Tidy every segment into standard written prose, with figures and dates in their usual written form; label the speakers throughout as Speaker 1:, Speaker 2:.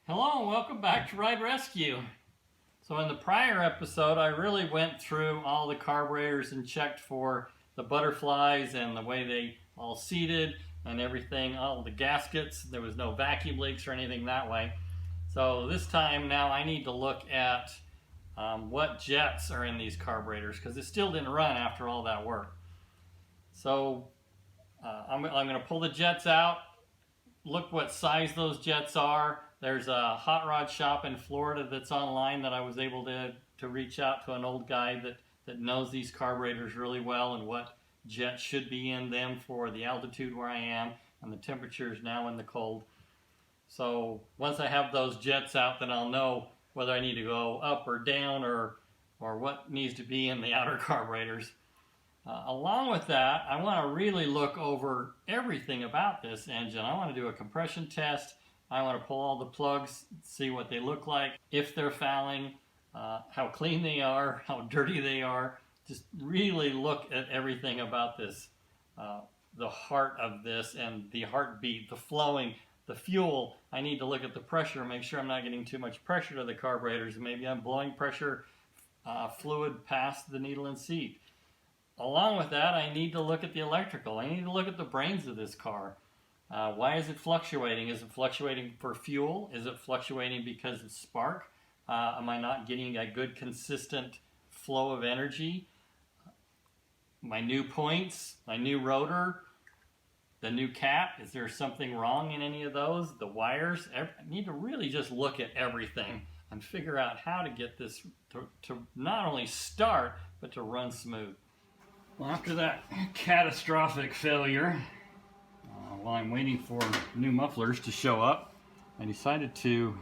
Speaker 1: Hello and welcome back to Ride Rescue. So in the prior episode I really went through all the carburetors and checked for the butterflies and the way they all seated and everything, all the gaskets. There was no vacuum leaks or anything that way. So this time now I need to look at what jets are in these carburetors, because it still didn't run after all that work. So I'm going to pull the jets out, look what size those jets are. There's a hot rod shop in Florida that's online that I was able to reach out to an old guy that knows these carburetors really well and what jets should be in them for the altitude where I am and the temperatures now in the cold. So once I have those jets out, then I'll know whether I need to go up or down or what needs to be in the outer carburetors. Along with that, I want to really look over everything about this engine. I want to do a compression test. I want to pull all the plugs, see what they look like, if they're fouling, how clean they are, how dirty they are. Just really look at everything about this, the heart of this and the heartbeat, the flowing, the fuel. I need to look at the pressure, make sure I'm not getting too much pressure to the carburetors. Maybe I'm blowing pressure fluid past the needle and seat. Along with that, I need to look at the electrical. I need to look at the brains of this car. Why is it fluctuating? Is it fluctuating for fuel? Is it fluctuating because of spark? Am I not getting a good consistent flow of energy? My new points, my new rotor, the new cap, is there something wrong in any of those? The wires? I need to really just look at everything and figure out how to get this to not only start, but to run smooth. Well, after that catastrophic failure, while I'm waiting for new mufflers to show up, I decided to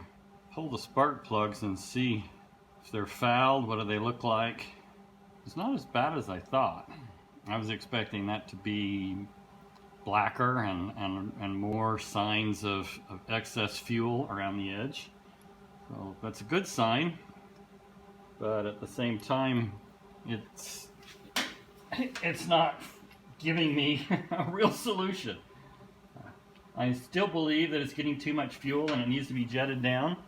Speaker 1: pull the spark plugs and see if they're fouled. What do they look like? It's not as bad as I thought. I was expecting that to be blacker and more signs of excess fuel around the edge. So that's a good sign, but at the same time, it's not giving me a real solution. I still believe that it's getting too much fuel and it needs to be jetted down.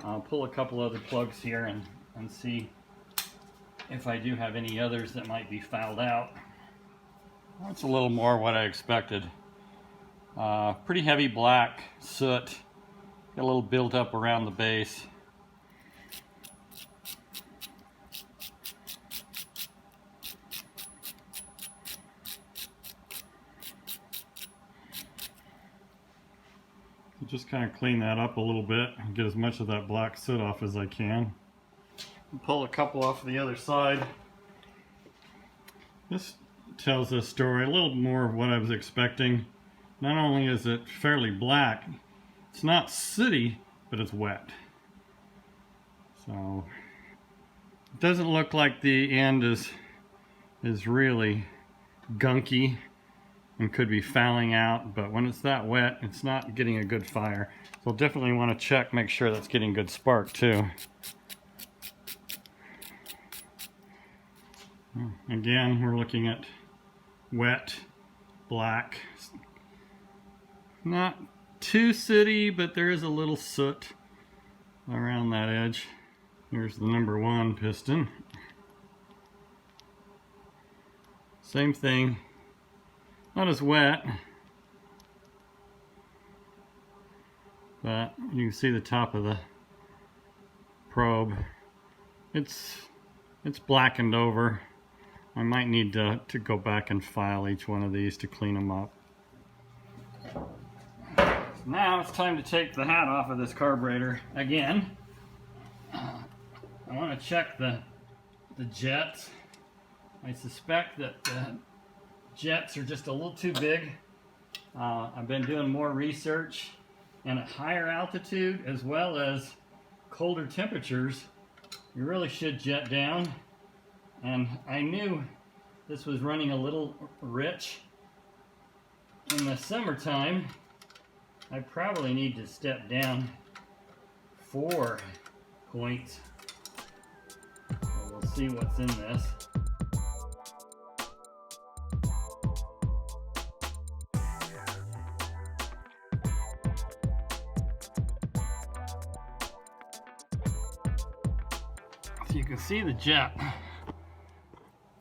Speaker 1: I'll pull a couple other plugs here and see if I do have any others that might be fouled out. That's a little more what I expected. Pretty heavy black soot. Got a little built up around the base. Just kind of clean that up a little bit and get as much of that black soot off as I can. Pull a couple off the other side. This tells a story, a little more of what I was expecting. Not only is it fairly black, it's not sooty, but it's wet. So it doesn't look like the end is really gunky and could be fouling out, but when it's that wet, it's not getting a good fire. So I'll definitely want to check, make sure that's getting good spark too. Again, we're looking at wet, black. Not too sooty, but there is a little soot around that edge. Here's the number 1 piston. Same thing. Not as wet, but you can see the top of the probe. It's blackened over. I might need to go back and file each one of these to clean them up. So now it's time to take the hat off of this carburetor again. I want to check the jets. I suspect that the jets are just a little too big. I've been doing more research, and at higher altitude as well as colder temperatures, you really should jet down. And I knew this was running a little rich. In the summertime, I probably need to step down 4 points. So we'll see what's in this. So you can see the jet.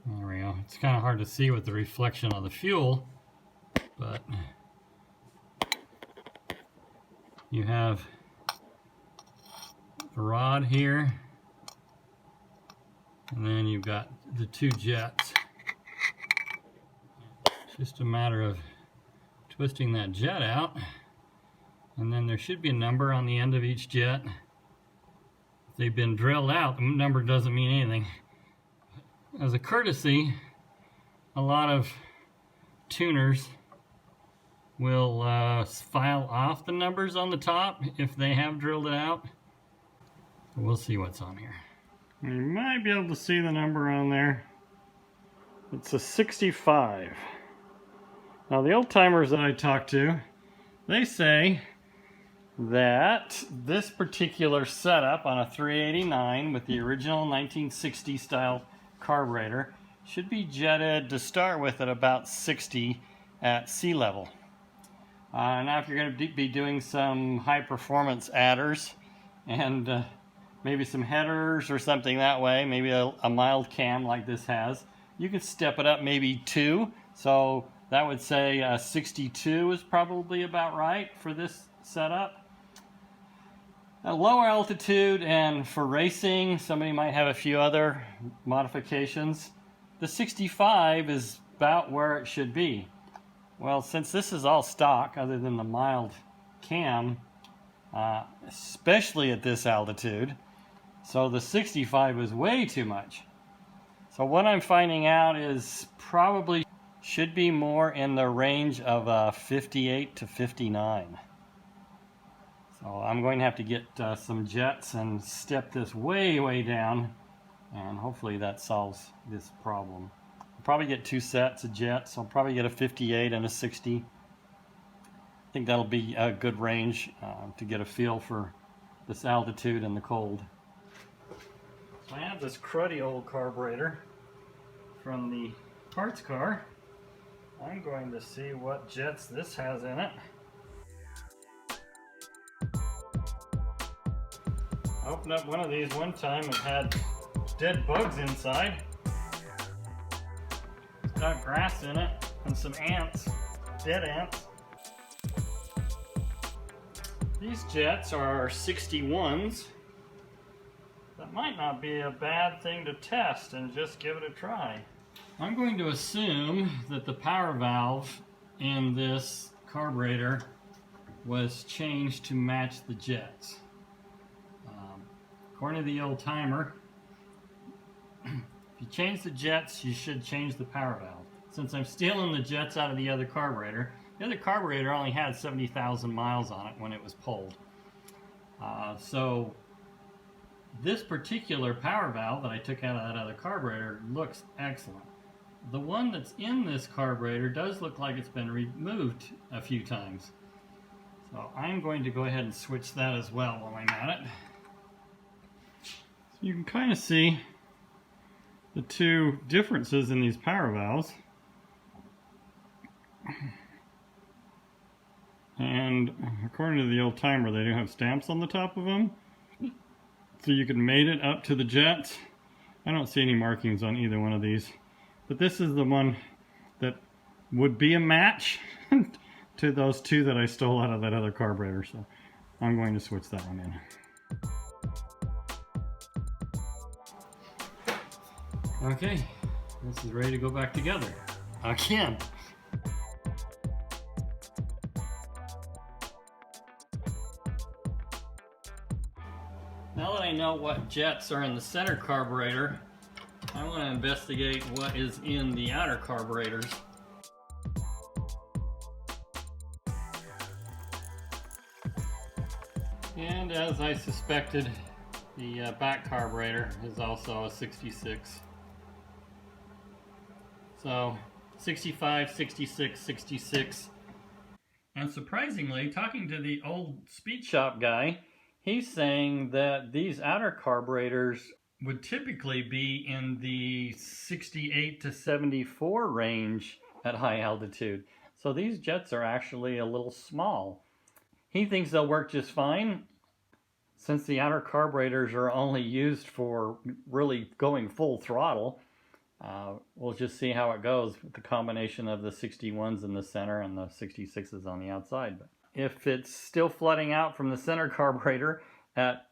Speaker 1: There we go. It's kind of hard to see with the reflection of the fuel, but you have the rod here, and then you've got the two jets. It's just a matter of twisting that jet out, and then there should be a number on the end of each jet. If they've been drilled out, the number doesn't mean anything. As a courtesy, a lot of tuners will file off the numbers on the top if they have drilled it out. So we'll see what's on here. You might be able to see the number on there. It's a 65. Now the old timers that I talked to, they say that this particular setup on a 389 with the original 1960 style carburetor should be jetted to start with at about 60 at sea level. Now if you're going to be doing some high performance adders and maybe some headers or something that way, maybe a mild cam like this has, you can step it up maybe 2. So that would say 62 is probably about right for this setup. At lower altitude and for racing, somebody might have a few other modifications. The 65 is about where it should be. Well, since this is all stock other than the mild cam, especially at this altitude, so the 65 is way too much. So what I'm finding out is probably should be more in the range of 58 to 59. So I'm going to have to get some jets and step this way down, and hopefully that solves this problem. I'll probably get 2 sets of jets. I'll probably get a 58 and a 60. I think that'll be a good range to get a feel for this altitude and the cold. So I have this cruddy old carburetor from the parts car. I'm going to see what jets this has in it. I opened up one of these one time and had dead bugs inside. It's got grass in it and some ants, dead ants. These jets are 61s. That might not be a bad thing to test and just give it a try. I'm going to assume that the power valve in this carburetor was changed to match the jets. According to the old timer, if you change the jets, you should change the power valve. Since I'm stealing the jets out of the other carburetor only had 70,000 miles on it when it was pulled. So this particular power valve that I took out of that other carburetor looks excellent. The one that's in this carburetor does look like it's been removed a few times. So I'm going to go ahead and switch that as well while I'm at it. You can kind of see the two differences in these power valves. And according to the old timer, they do have stamps on the top of them. So you can mate it up to the jets. I don't see any markings on either one of these. But this is the one that would be a match to those two that I stole out of that other carburetor. So I'm going to switch that one in. Okay, this is ready to go back together again. Now that I know what jets are in the center carburetor, I want to investigate what is in the outer carburetors. And as I suspected, the back carburetor is also a 66. So 65, 66, 66. And surprisingly, talking to the old speed shop guy, he's saying that these outer carburetors would typically be in the 68 to 74 range at high altitude. So these jets are actually a little small. He thinks they'll work just fine. since the outer carburetors are only used for really going full throttle, we'll just see how it goes with the combination of the 61s in the center and the 66s on the outside. But if it's still flooding out from the center carburetor at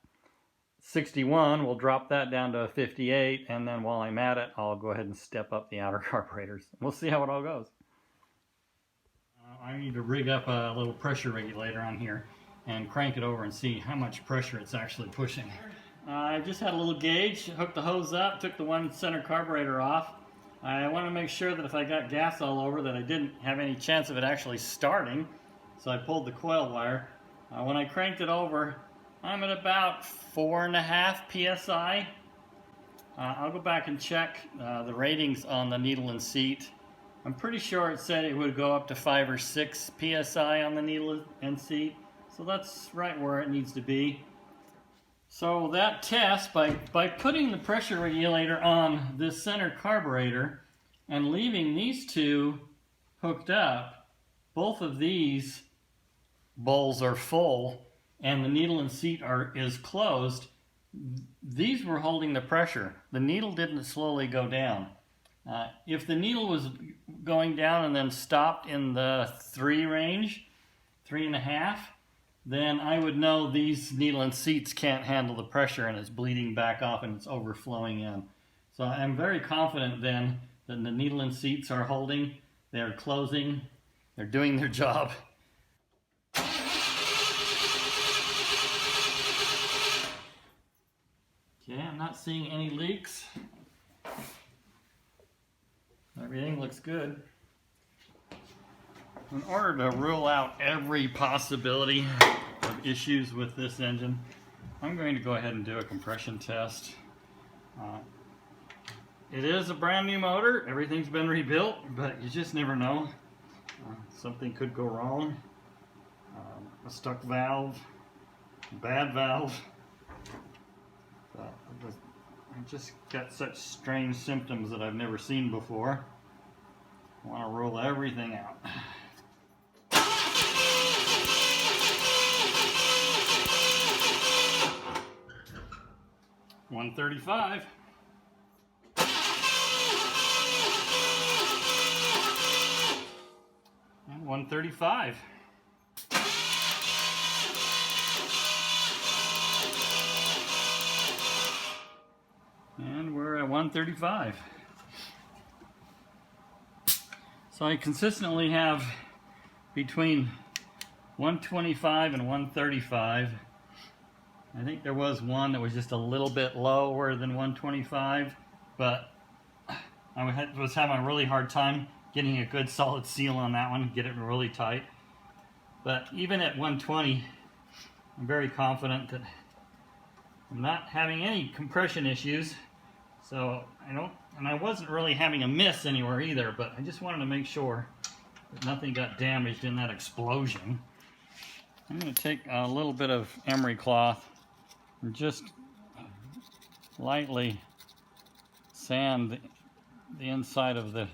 Speaker 1: 61, we'll drop that down to 58, and then while I'm at it, I'll go ahead and step up the outer carburetors. We'll see how it all goes. I need to rig up a little pressure regulator on here and crank it over and see how much pressure it's actually pushing. I just had a little gauge, hooked the hose up, took the one center carburetor off. I want to make sure that if I got gas all over that I didn't have any chance of it actually starting, so I pulled the coil wire. When I cranked it over, I'm at about 4.5 psi. I'll go back and check the ratings on the needle and seat. I'm pretty sure it said it would go up to 5 or 6 psi on the needle and seat, so that's right where it needs to be. So that test, by putting the pressure regulator on this center carburetor and leaving these two hooked up, both of these bowls are full and the needle and seat is closed. These were holding the pressure. The needle didn't slowly go down. If the needle was going down and then stopped in the 3 range, 3.5, then I would know these needle and seats can't handle the pressure and it's bleeding back off and it's overflowing in. So I'm very confident then that the needle and seats are holding, they're closing, they're doing their job. Okay, I'm not seeing any leaks. Everything looks good. In order to rule out every possibility of issues with this engine, I'm going to go ahead and do a compression test. It is a brand new motor. Everything's been rebuilt, but you just never know. Something could go wrong. A stuck valve, bad valve. I just got such strange symptoms that I've never seen before. I want to rule everything out. $135. And $135. And we're at 135. So I consistently have between 125 and 135. I think there was one that was just a little bit lower than 125, but I was having a really hard time getting a good solid seal on that one, get it really tight. But even at 120, I'm very confident that I'm not having any compression issues. So I wasn't really having a miss anywhere either, but I just wanted to make sure that nothing got damaged in that explosion. I'm going to take a little bit of emery cloth and just lightly sand the inside of the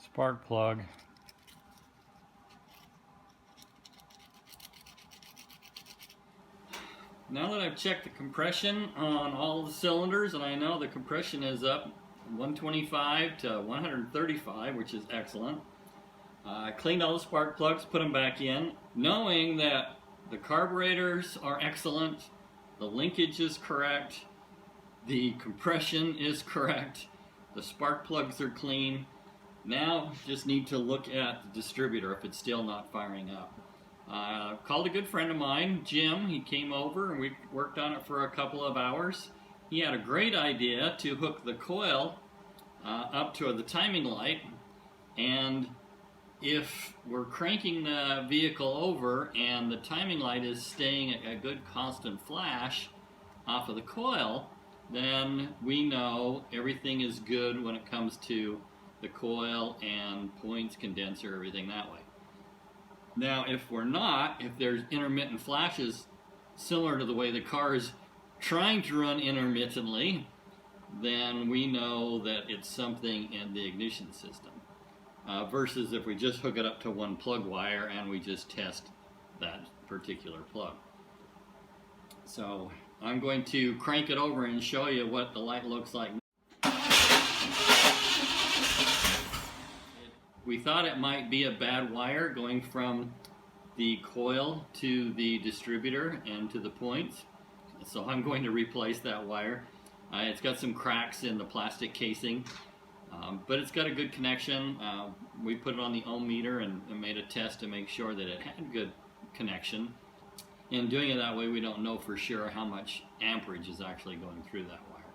Speaker 1: spark plug. Now that I've checked the compression on all the cylinders, and I know the compression is up 125 to 135, which is excellent. I cleaned all the spark plugs, put them back in, knowing that the carburetors are excellent, the linkage is correct, the compression is correct, the spark plugs are clean. Now just need to look at the distributor if it's still not firing up. Called a good friend of mine, Jim. He came over and we worked on it for a couple of hours. He had a great idea to hook the coil up to the timing light, and if we're cranking the vehicle over and the timing light is staying at a good constant flash off of the coil, then we know everything is good when it comes to the coil and points, condenser, everything that way. Now, if we're not, if there's intermittent flashes similar to the way the car is trying to run intermittently, then we know that it's something in the ignition system. Versus if we just hook it up to one plug wire and we just test that particular plug. So I'm going to crank it over and show you what the light looks like. We thought it might be a bad wire going from the coil to the distributor and to the points. So I'm going to replace that wire. It's got some cracks in the plastic casing, but it's got a good connection. We put it on the ohm meter and made a test to make sure that it had good connection. And doing it that way, we don't know for sure how much amperage is actually going through that wire.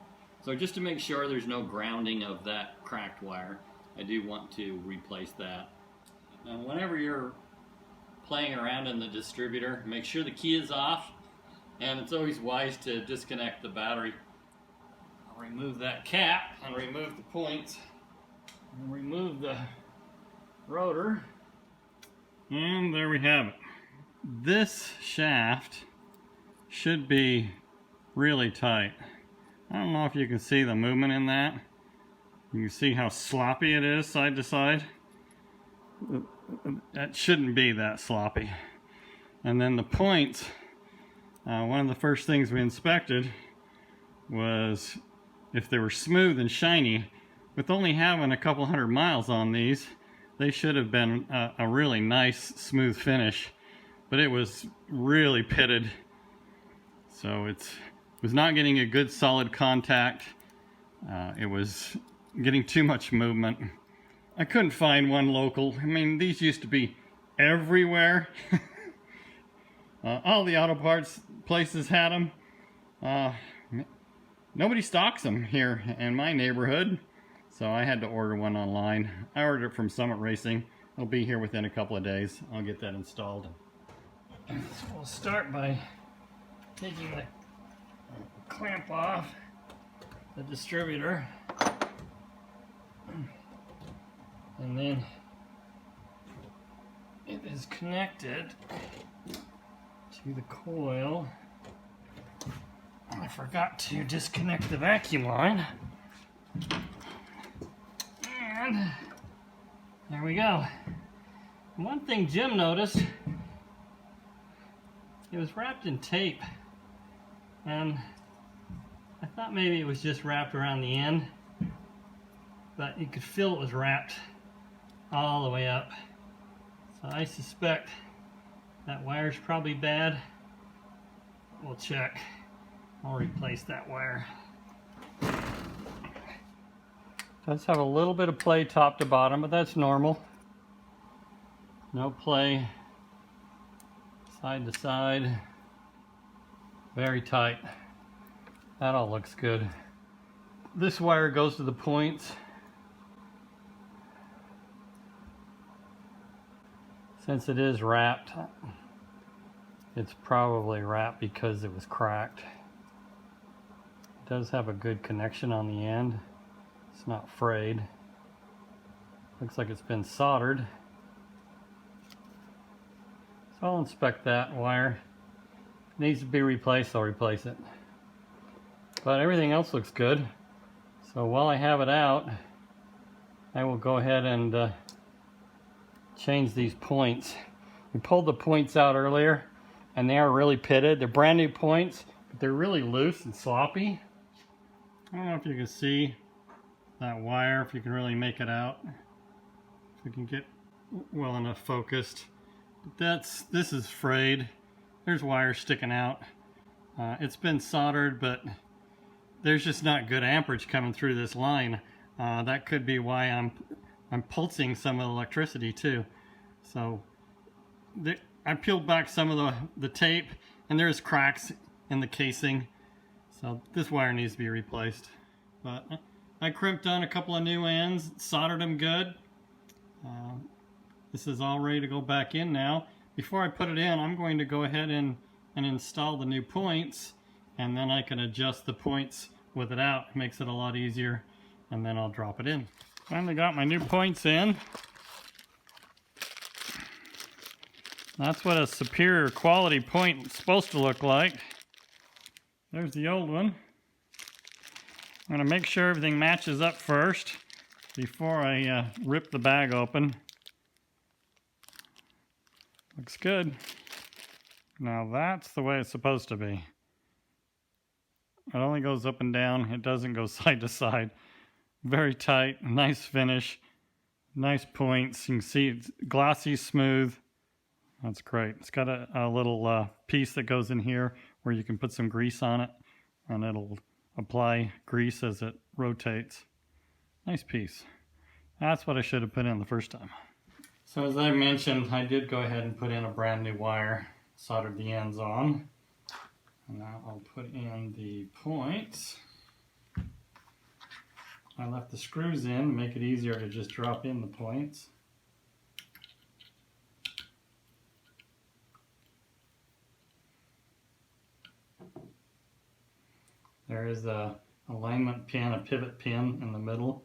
Speaker 1: So just to make sure there's no grounding of that cracked wire, I do want to replace that. Now, whenever you're playing around in the distributor, make sure the key is off, and it's always wise to disconnect the battery. I'll remove that cap and remove the points and remove the rotor, and there we have it. This shaft should be really tight. I don't know if you can see the movement in that. You can see how sloppy it is side to side. That shouldn't be that sloppy. And then the points, one of the first things we inspected was if they were smooth and shiny. With only having a couple 100 miles on these, they should have been a really nice smooth finish, but it was really pitted. So it was not getting a good solid contact. It was getting too much movement. I couldn't find one local. I mean, these used to be everywhere. All the auto parts places had them. Nobody stocks them here in my neighborhood, so I had to order one online. I ordered it from Summit Racing. It'll be here within a couple of days. I'll get that installed. So we'll start by taking the clamp off the distributor. And then it is connected to the coil. I forgot to disconnect the vacuum line. And there we go. One thing Jim noticed, it was wrapped in tape. And I thought maybe it was just wrapped around the end, but you could feel it was wrapped all the way up. So I suspect that wire's probably bad. We'll check. I'll replace that wire. It does have a little bit of play top to bottom, but that's normal. No play side to side. Very tight. That all looks good. This wire goes to the points. Since it is wrapped, it's probably wrapped because it was cracked. It does have a good connection on the end. It's not frayed. Looks like it's been soldered. So I'll inspect that wire. If it needs to be replaced, I'll replace it. But everything else looks good. So while I have it out, I will go ahead and change these points. We pulled the points out earlier and they are really pitted. They're brand new points, but they're really loose and sloppy. I don't know if you can see that wire, if you can really make it out. If we can get well enough focused. But this is frayed. There's wires sticking out. It's been soldered, but there's just not good amperage coming through this line. That could be why I'm pulsing some of the electricity too. So I peeled back some of the tape, and there's cracks in the casing. So this wire needs to be replaced. But I crimped on a couple of new ends, soldered them good. This is all ready to go back in now. Before I put it in, I'm going to go ahead and install the new points, and then I can adjust the points with it out. It makes it a lot easier, and then I'll drop it in. Finally got my new points in. That's what a superior quality point is supposed to look like. There's the old one. I'm going to make sure everything matches up first before I rip the bag open. Looks good. Now that's the way it's supposed to be. It only goes up and down. It doesn't go side to side. Very tight, nice finish, nice points. You can see it's glossy, smooth. That's great. It's got a little piece that goes in here where you can put some grease on it, and it'll apply grease as it rotates. Nice piece. That's what I should have put in the first time. So as I mentioned, I did go ahead and put in a brand new wire, soldered the ends on. And now I'll put in the points. I left the screws in to make it easier to just drop in the points. There is a alignment pin, a pivot pin in the middle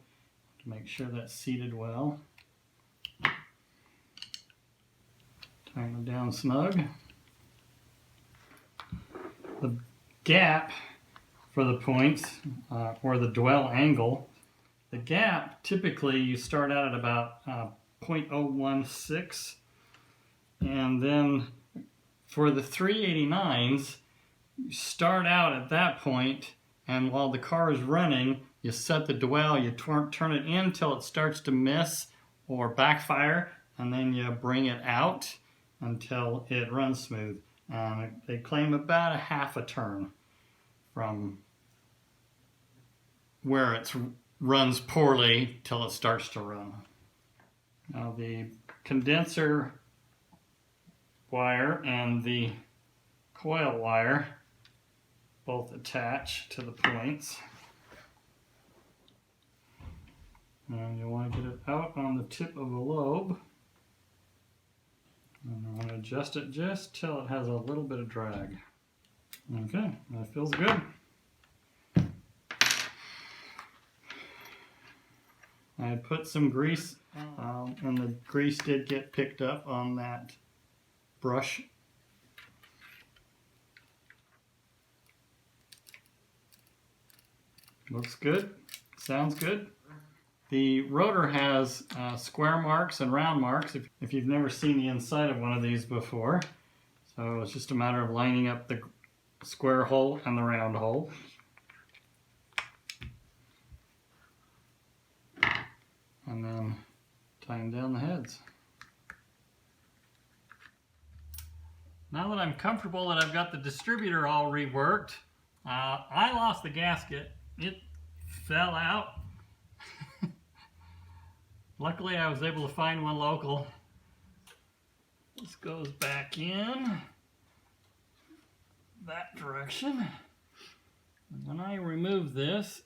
Speaker 1: to make sure that's seated well. Tighten it down snug. The gap for the points, or the dwell angle, the gap, typically you start out at about 0.016, and then for the 389s, you start out at that point, and while the car is running, you set the dwell, you turn it in until it starts to miss or backfire, and then you bring it out until it runs smooth. They claim about a half a turn from where it runs poorly till it starts to run. Now the condenser wire and the coil wire both attach to the points. And you want to get it out on the tip of the lobe. And I want to adjust it just till it has a little bit of drag. Okay, that feels good. I had put some grease, and the grease did get picked up on that brush. Looks good, sounds good. The rotor has square marks and round marks if you've never seen the inside of one of these before. So it's just a matter of lining up the square hole and the round hole. And then tying down the heads. Now that I'm comfortable that I've got the distributor all reworked, I lost the gasket. It fell out. Luckily I was able to find one local. This goes back in that direction. And when I removed this,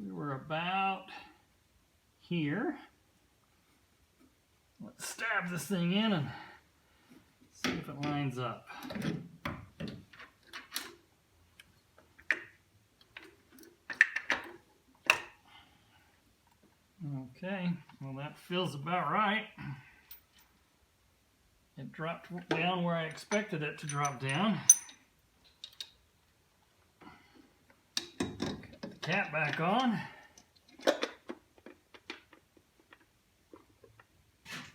Speaker 1: we were about here. Let's stab this thing in and see if it lines up. Okay, well that feels about right. It dropped down where I expected it to drop down. Cut the cap back on.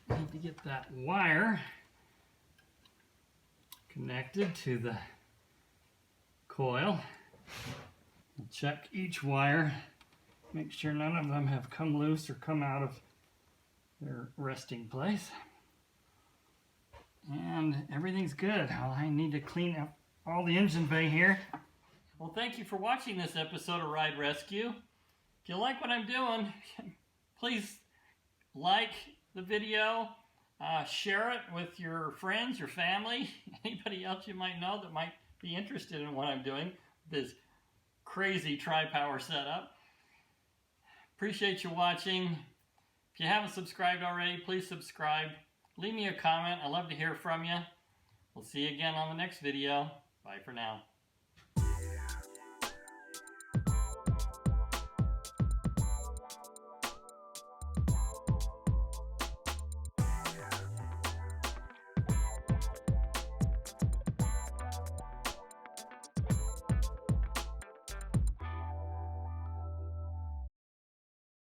Speaker 1: Need to get that wire connected to the coil. We'll check each wire. Make sure none of them have come loose or come out of their resting place. And everything's good. Well, I need to clean up all the engine bay here. Well, thank you for watching this episode of Ride Rescue. If you like what I'm doing, please like the video, share it with your friends, your family, anybody else you might know that might be interested in what I'm doing, this crazy tri-power setup. Appreciate you watching. If you haven't subscribed already, please subscribe. Leave me a comment. I'd love to hear from you. We'll see you again on the next video. Bye for now.